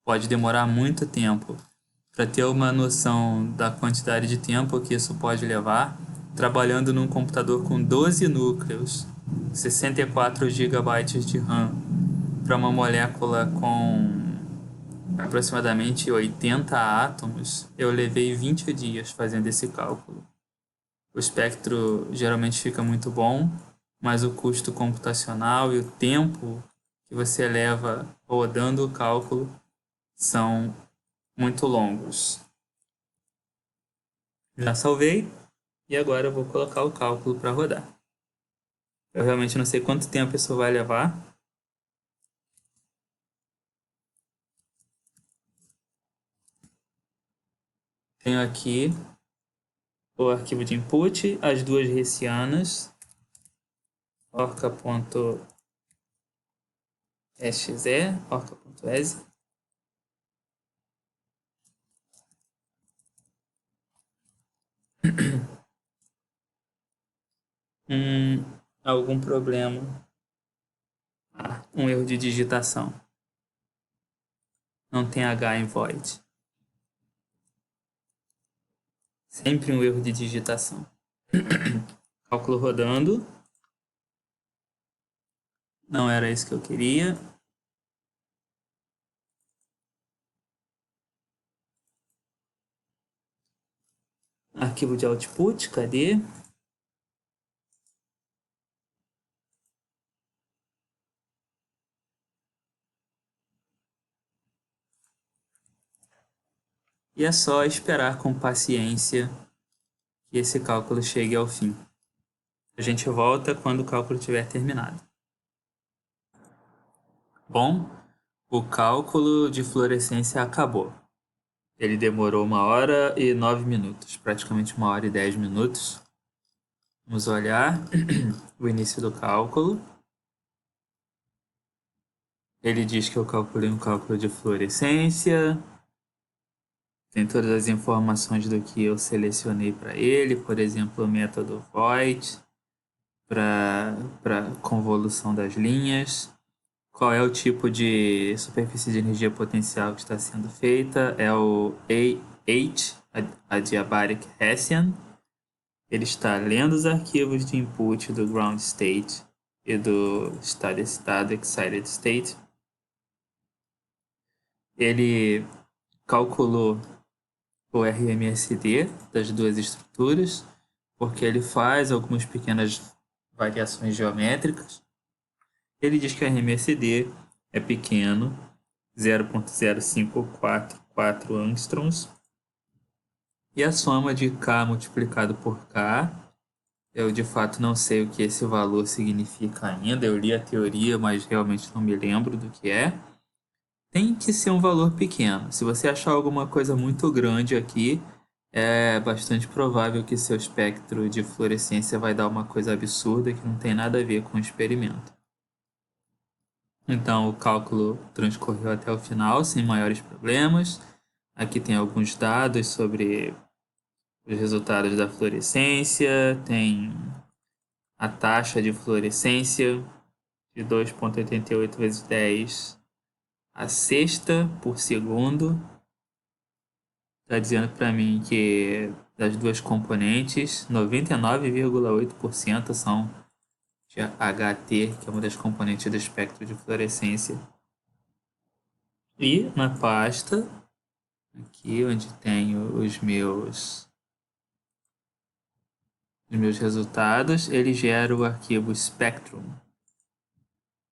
pode demorar muito tempo. Para ter uma noção da quantidade de tempo que isso pode levar, trabalhando num computador com 12 núcleos, 64 GB de RAM, para uma molécula com aproximadamente 80 átomos, eu levei 20 dias fazendo esse cálculo. O espectro geralmente fica muito bom, mas o custo computacional e o tempo que você leva rodando o cálculo são muito longos. Já salvei e agora eu vou colocar o cálculo para rodar. Eu realmente não sei quanto tempo isso vai levar. Tenho aqui o arquivo de input, as duas hessianas, orca.exe, orca.exe. Algum problema. Um erro de digitação. Não tem H em void. Sempre um erro de digitação. Cálculo rodando. Não era isso que eu queria. Arquivo de output, cadê? E é só esperar com paciência que esse cálculo chegue ao fim. A gente volta quando o cálculo tiver terminado. Bom, o cálculo de fluorescência acabou. Ele demorou 1h09, praticamente 1h10. Vamos olhar o início do cálculo. Ele diz que eu calculei um cálculo de fluorescência. Tem todas as informações do que eu selecionei para ele, por exemplo, o método Voigt para convolução das linhas. Qual é o tipo de superfície de energia potencial que está sendo feita? É o adiabatic Hessian. Ele está lendo os arquivos de input do ground state e do estado excitado, excited state. Ele calculou o RMSD das duas estruturas, porque ele faz algumas pequenas variações geométricas. Ele diz que o RMSD é pequeno, 0,0544 angstroms, e a soma de K multiplicado por K, eu de fato não sei o que esse valor significa ainda, eu li a teoria, mas realmente não me lembro do que é. Tem que ser um valor pequeno. Se você achar alguma coisa muito grande aqui, é bastante provável que seu espectro de fluorescência vai dar uma coisa absurda que não tem nada a ver com o experimento. Então, o cálculo transcorreu até o final sem maiores problemas. Aqui tem alguns dados sobre os resultados da fluorescência, tem a taxa de fluorescência de 2,88 vezes 10 a sexta por segundo. Está dizendo para mim que das duas componentes, 99,8% são de HT, que é uma das componentes do espectro de fluorescência. E na pasta, aqui onde tenho os meus resultados, ele gera o arquivo Spectrum.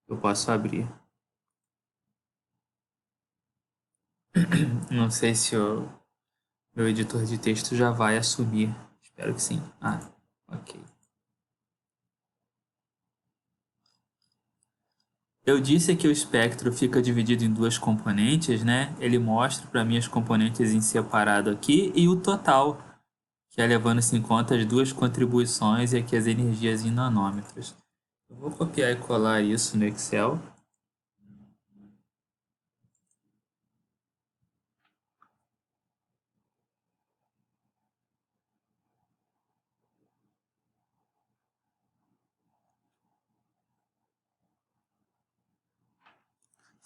Eu posso abrir. Não sei se o meu editor de texto já vai assumir. Espero que sim. Ok. Eu disse que o espectro fica dividido em duas componentes, né? Ele mostra para mim as componentes em separado aqui e o total, que é levando-se em conta as duas contribuições e aqui as energias em nanômetros. Eu vou copiar e colar isso no Excel.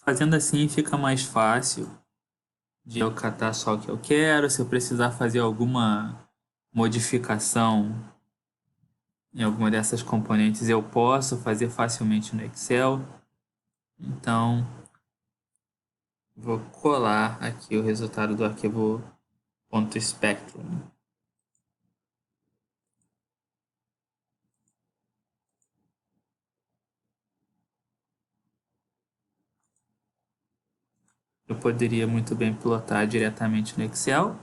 Fazendo assim fica mais fácil de eu catar só o que eu quero. Se eu precisar fazer alguma modificação em alguma dessas componentes, eu posso fazer facilmente no Excel. Então, vou colar aqui o resultado do arquivo .spectrum. Eu poderia muito bem plotar diretamente no Excel.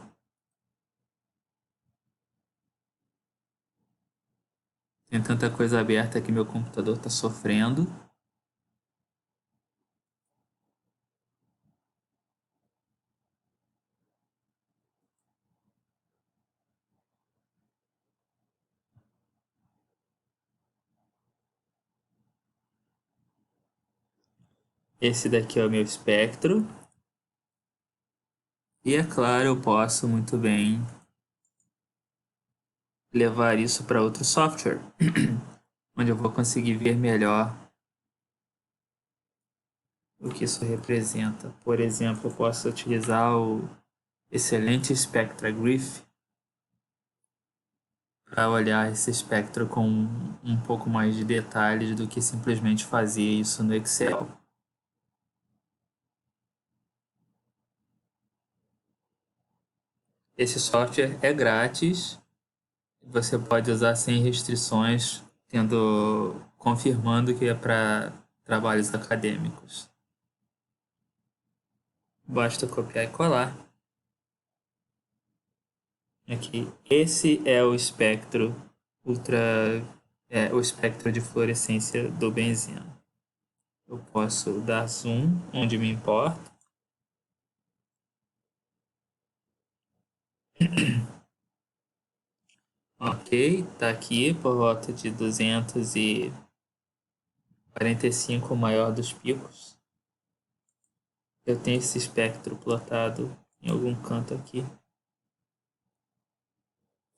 Tem tanta coisa aberta que meu computador está sofrendo. Esse daqui é o meu espectro. E é claro, eu posso muito bem levar isso para outro software, onde eu vou conseguir ver melhor o que isso representa. Por exemplo, eu posso utilizar o excelente SpectraGriff para olhar esse espectro com um pouco mais de detalhes do que simplesmente fazer isso no Excel. Esse software é grátis, você pode usar sem restrições, confirmando que é para trabalhos acadêmicos. Basta copiar e colar. Aqui, esse é o espectro o espectro de fluorescência do benzeno. Eu posso dar zoom onde me importa. Ok, tá aqui por volta de 245, o maior dos picos. Eu tenho esse espectro plotado em algum canto aqui.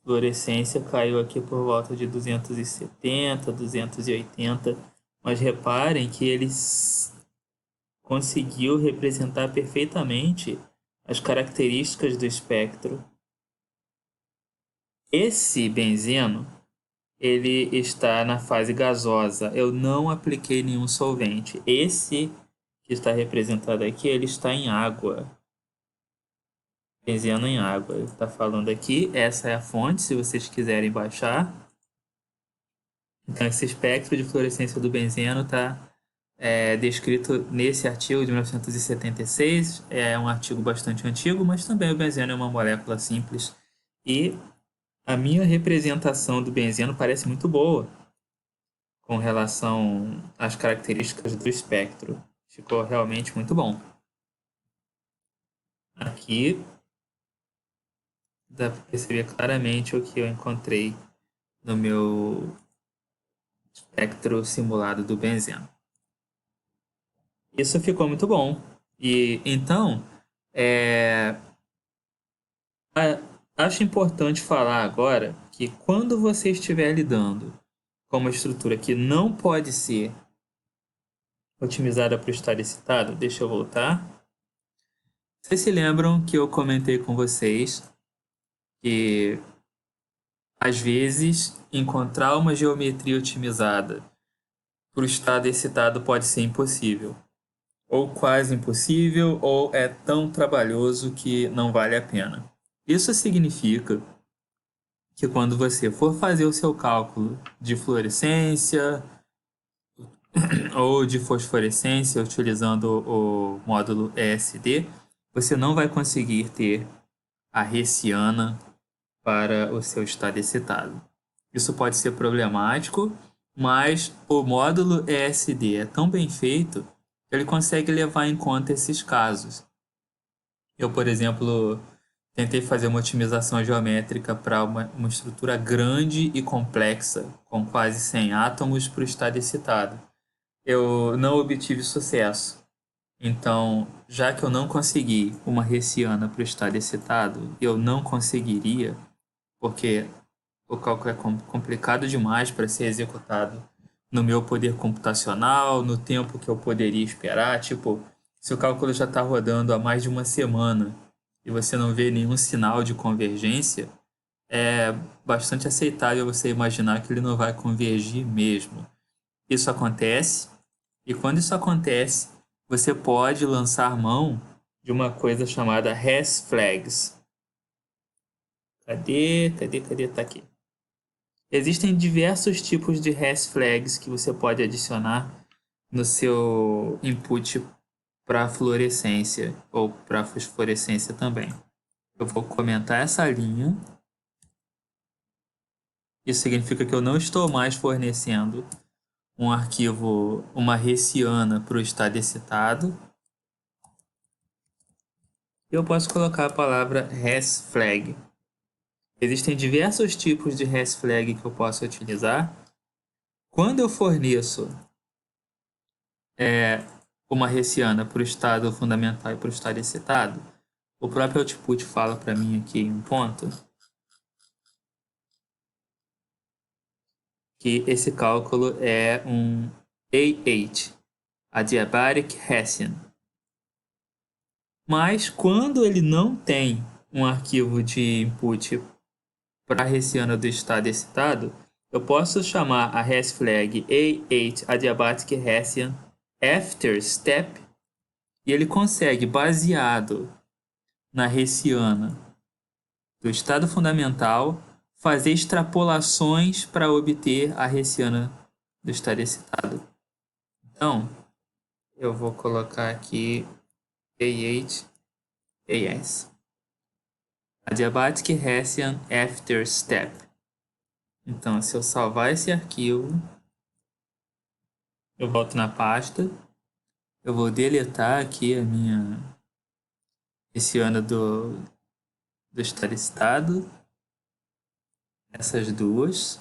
Fluorescência caiu aqui por volta de 270, 280, mas reparem que ele conseguiu representar perfeitamente as características do espectro. Esse benzeno, ele está na fase gasosa. Eu não apliquei nenhum solvente. Esse que está representado aqui, ele está em água. Benzeno em água. Ele está falando aqui, essa é a fonte, se vocês quiserem baixar. Então, esse espectro de fluorescência do benzeno está descrito nesse artigo de 1976. É um artigo bastante antigo, mas também o benzeno é uma molécula simples. E a minha representação do benzeno parece muito boa com relação às características do espectro. Ficou realmente muito bom. Aqui dá para perceber claramente o que eu encontrei no meu espectro simulado do benzeno. Isso ficou muito bom. E então, acho importante falar agora que quando você estiver lidando com uma estrutura que não pode ser otimizada para o estado excitado, deixa eu voltar. Vocês se lembram que eu comentei com vocês que às vezes encontrar uma geometria otimizada para o estado excitado pode ser impossível, ou quase impossível, ou é tão trabalhoso que não vale a pena. Isso significa que quando você for fazer o seu cálculo de fluorescência ou de fosforescência utilizando o módulo ESD, você não vai conseguir ter a hessiana para o seu estado excitado. Isso pode ser problemático, mas o módulo ESD é tão bem feito que ele consegue levar em conta esses casos. Eu, por exemplo, tentei fazer uma otimização geométrica para uma estrutura grande e complexa, com quase 100 átomos para o estado excitado. Eu não obtive sucesso. Então, já que eu não consegui uma hessiana para o estado excitado, eu não conseguiria, porque o cálculo é complicado demais para ser executado no meu poder computacional, no tempo que eu poderia esperar. Tipo, se o cálculo já está rodando há mais de uma semana e você não vê nenhum sinal de convergência, é bastante aceitável você imaginar que ele não vai convergir mesmo. Isso acontece, e quando isso acontece, você pode lançar mão de uma coisa chamada Hess flags. Cadê? Tá aqui. Existem diversos tipos de Hess flags que você pode adicionar no seu input para fluorescência ou para fosforescência também. Eu vou comentar essa linha. Isso significa que eu não estou mais fornecendo um arquivo, uma hessiana para o estado excitado. Eu posso colocar a palavra Hess flag. Existem diversos tipos de Hess flag que eu posso utilizar. Quando eu forneço uma hessiana para o estado fundamental e para o estado excitado, o próprio output fala para mim aqui em um ponto que esse cálculo é um A8, Adiabatic Hessian. Mas quando ele não tem um arquivo de input para a hessiana do estado excitado, eu posso chamar a Hess flag A8 Adiabatic Hessian after step e ele consegue, baseado na hessiana do estado fundamental, fazer extrapolações para obter a hessiana do estado excitado. Então, eu vou colocar aqui A8 AS. Adiabatic Hessian after step. Então, se eu salvar esse arquivo, eu volto na pasta, eu vou deletar aqui a minha hessiana do estado excitado, essas duas,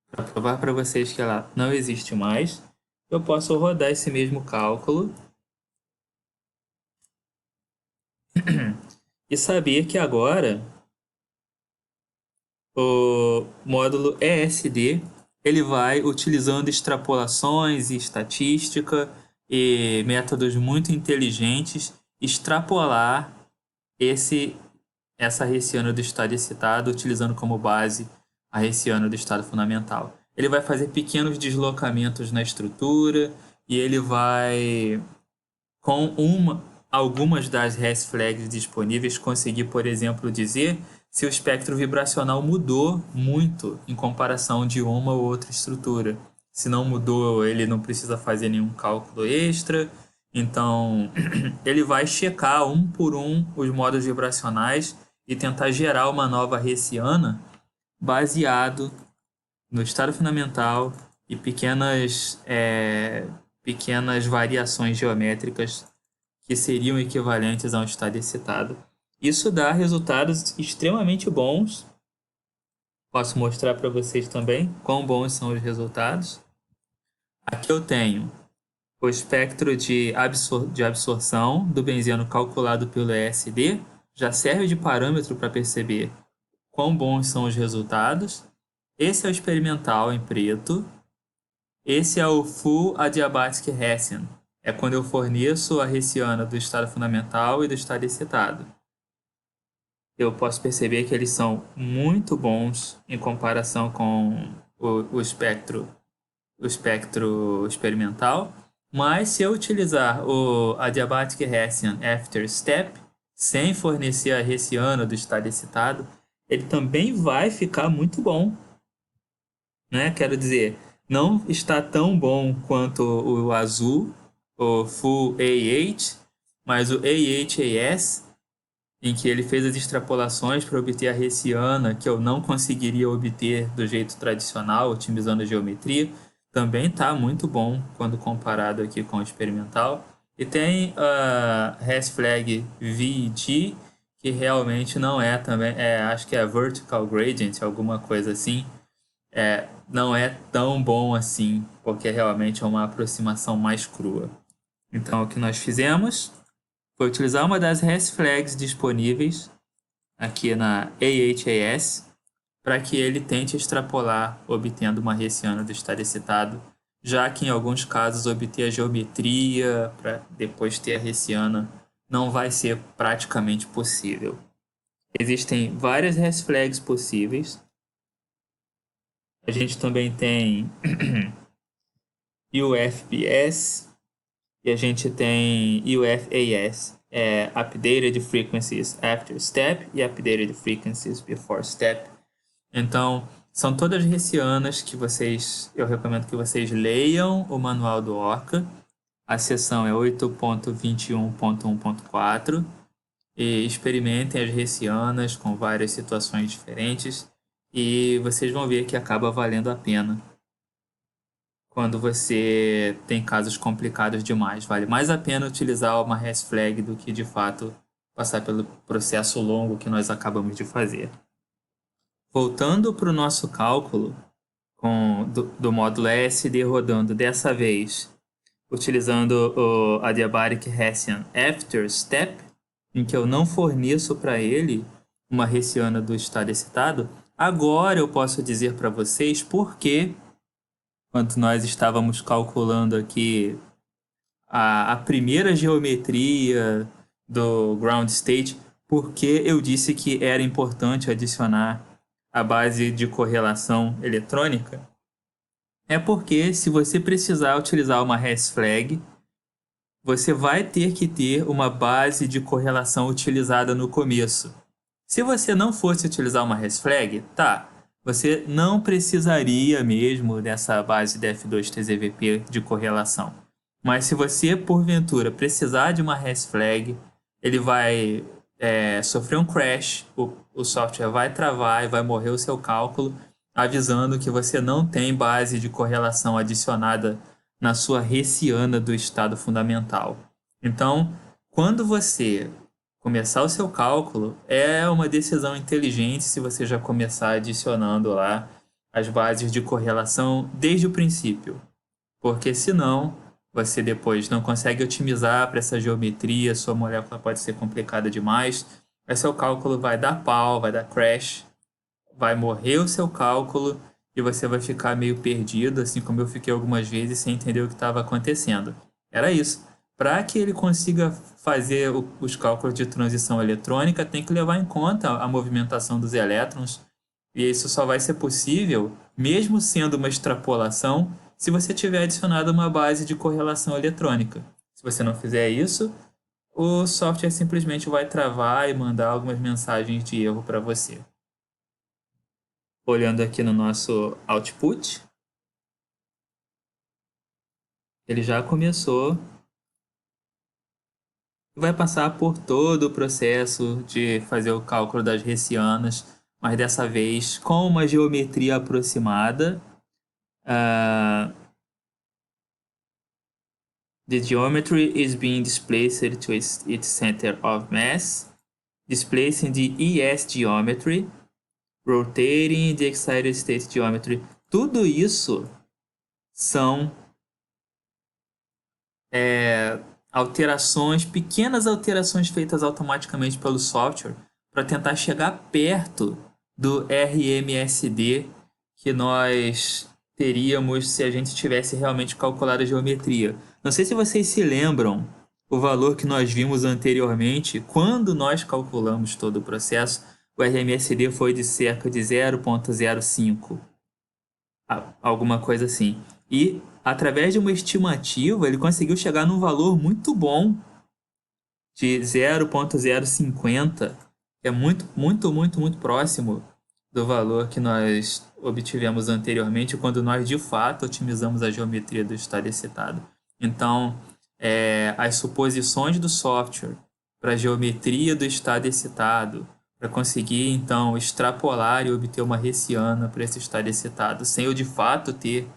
para provar para vocês que ela não existe mais. Eu posso rodar esse mesmo cálculo e saber que agora o módulo ESD ele vai, utilizando extrapolações e estatística e métodos muito inteligentes, extrapolar essa hessiana do estado excitado, utilizando como base a hessiana do estado fundamental. Ele vai fazer pequenos deslocamentos na estrutura e ele vai, com algumas das hash flags disponíveis, conseguir, por exemplo, dizer se o espectro vibracional mudou muito em comparação de uma ou outra estrutura. Se não mudou, ele não precisa fazer nenhum cálculo extra. Então, ele vai checar um por um os modos vibracionais e tentar gerar uma nova hessiana baseado no estado fundamental e pequenas variações geométricas que seriam equivalentes a um estado excitado. Isso dá resultados extremamente bons. Posso mostrar para vocês também quão bons são os resultados. Aqui eu tenho o espectro de absorção do benzeno calculado pelo ESD. Já serve de parâmetro para perceber quão bons são os resultados. Esse é o experimental em preto. Esse é o Full Adiabatic Hessian. É quando eu forneço a hessiana do estado fundamental e do estado excitado. Eu posso perceber que eles são muito bons em comparação com o espectro experimental. Mas se eu utilizar o Adiabatic Hessian After Step, sem fornecer a hessiana do estado excitado, ele também vai ficar muito bom. Né? Quero dizer, não está tão bom quanto o azul, o Full AH, mas o AHAS, em que ele fez as extrapolações para obter a hessiana que eu não conseguiria obter do jeito tradicional, otimizando a geometria, também está muito bom quando comparado aqui com o experimental. E tem a hash flag VG, que realmente não é também, acho que é vertical gradient, alguma coisa assim. Não é tão bom assim, porque realmente é uma aproximação mais crua. Então, o que nós fizemos foi utilizar uma das hash flags disponíveis aqui na AHAS para que ele tente extrapolar, obtendo uma hessiana do estado excitado, já que em alguns casos obter a geometria para depois ter a hessiana não vai ser praticamente possível. Existem várias hash flags possíveis. A gente também tem UFBS e a gente tem UFAS, Updated Frequencies After Step e Updated Frequencies Before Step. Então, são todas hessianas que eu recomendo que vocês leiam o manual do Orca. A seção é 8.21.1.4 e experimentem as hessianas com várias situações diferentes e vocês vão ver que acaba valendo a pena. Quando você tem casos complicados demais, vale mais a pena utilizar uma hash flag do que, de fato, passar pelo processo longo que nós acabamos de fazer. Voltando para o nosso cálculo do módulo ESD rodando dessa vez, utilizando o Adiabatic Hessian After Step, em que eu não forneço para ele uma hessiana do estado excitado, agora eu posso dizer para vocês por que, quando nós estávamos calculando aqui a primeira geometria do ground state, por que eu disse que era importante adicionar a base de correlação eletrônica. É porque se você precisar utilizar uma hash flag, você vai ter que ter uma base de correlação utilizada no começo. Se você não fosse utilizar uma hash flag, você não precisaria mesmo dessa base DF2-TZVP de correlação. Mas se você, porventura, precisar de uma hash flag, ele vai sofrer um crash, o software vai travar e vai morrer o seu cálculo, avisando que você não tem base de correlação adicionada na sua hessiana do estado fundamental. Então, quando você começar o seu cálculo, é uma decisão inteligente se você já começar adicionando lá as bases de correlação desde o princípio. Porque senão, você depois não consegue otimizar para essa geometria, sua molécula pode ser complicada demais, aí seu cálculo vai dar pau, vai dar crash, vai morrer o seu cálculo e você vai ficar meio perdido, assim como eu fiquei algumas vezes sem entender o que estava acontecendo. Era isso. Para que ele consiga fazer os cálculos de transição eletrônica, tem que levar em conta a movimentação dos elétrons. E isso só vai ser possível, mesmo sendo uma extrapolação, se você tiver adicionado uma base de correlação eletrônica. Se você não fizer isso, o software simplesmente vai travar e mandar algumas mensagens de erro para você. Olhando aqui no nosso output, ele já começou e vai passar por todo o processo de fazer o cálculo das hessianas, mas dessa vez com uma geometria aproximada. The geometry is being displaced to its center of mass, displacing the ES geometry, rotating the excited state geometry. Tudo isso são alterações, pequenas alterações feitas automaticamente pelo software para tentar chegar perto do RMSD que nós teríamos se a gente tivesse realmente calculado a geometria. Não sei se vocês se lembram o valor que nós vimos anteriormente, quando nós calculamos todo o processo, o RMSD foi de cerca de 0,05, alguma coisa assim. E através de uma estimativa, ele conseguiu chegar num valor muito bom de 0,050, que é muito, muito, muito, muito próximo do valor que nós obtivemos anteriormente, quando nós de fato otimizamos a geometria do estado excitado. Então, as suposições do software para a geometria do estado excitado, para conseguir então extrapolar e obter uma hessiana para esse estado excitado, sem eu de fato ter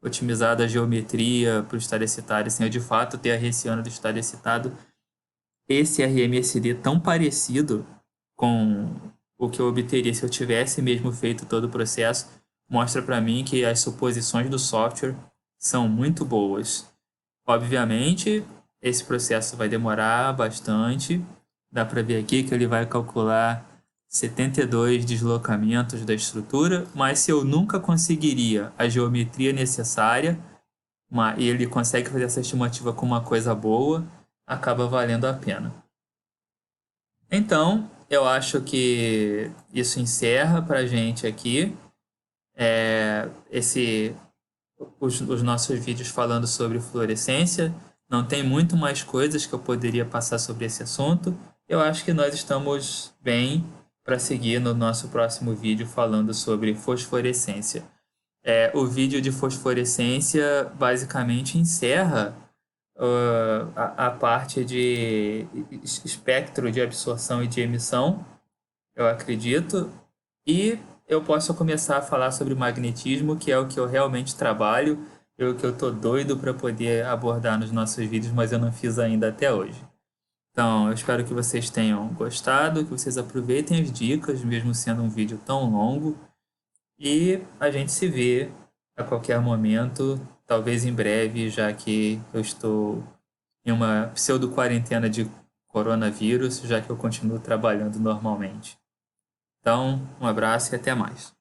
otimizado a geometria para o estado excitado, sem eu de fato ter a hessiana do estado excitado, esse RMSD tão parecido com o que eu obteria se eu tivesse mesmo feito todo o processo, mostra para mim que as suposições do software são muito boas. Obviamente, esse processo vai demorar bastante. Dá para ver aqui que ele vai calcular 72 deslocamentos da estrutura, mas se eu nunca conseguiria a geometria necessária, e ele consegue fazer essa estimativa com uma coisa boa, acaba valendo a pena. Então, eu acho que isso encerra para a gente aqui os nossos vídeos falando sobre fluorescência. Não tem muito mais coisas que eu poderia passar sobre esse assunto. Eu acho que nós estamos bem para seguir no nosso próximo vídeo falando sobre fosforescência. O vídeo de fosforescência basicamente encerra a parte de espectro de absorção e de emissão, eu acredito, e eu posso começar a falar sobre magnetismo, que é o que eu realmente trabalho, e o que eu tô doido para poder abordar nos nossos vídeos, mas eu não fiz ainda até hoje. Então, eu espero que vocês tenham gostado, que vocês aproveitem as dicas, mesmo sendo um vídeo tão longo, e a gente se vê a qualquer momento, talvez em breve, já que eu estou em uma pseudo-quarentena de coronavírus, já que eu continuo trabalhando normalmente. Então, um abraço e até mais.